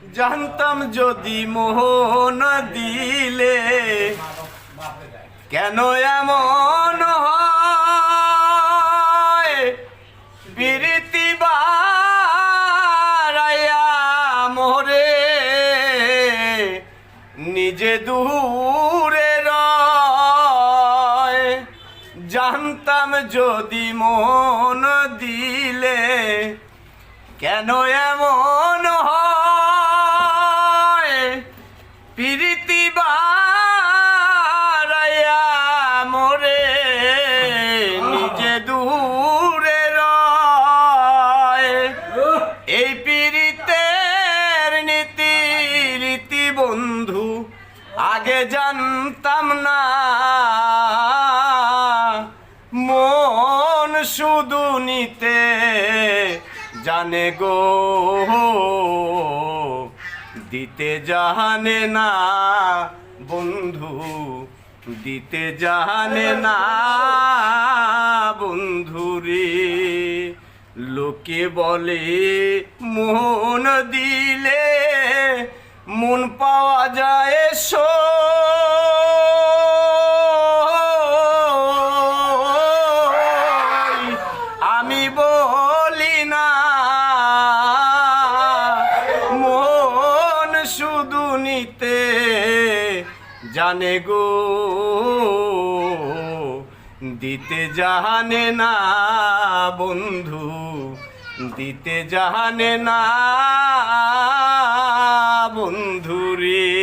জানতাম যদি মোহন দিলে কেন এমন হয়, প্রীতি বাড়াইয়া মোরে নিজে দূরে রয়। জানতাম যদি মন দিলে কেন এমন হয়, প্রীতি বাড়াইয়া মোরে নিজে দূরে রয়। এই পীড়িতের নীতি রীতি বন্ধু আগে জানতাম না, মন শুধু নিতে জানে গো, দিতে জানে না বন্ধু, দিতে জানে না বন্ধুরে। লোকে বলে মন দিলে মন পাওয়া যায় সো, আমি বলি না মন শুধু নিতে জানে গো, দিতে জানে না বন্ধু, দিতে জানে না বন্ধুরে।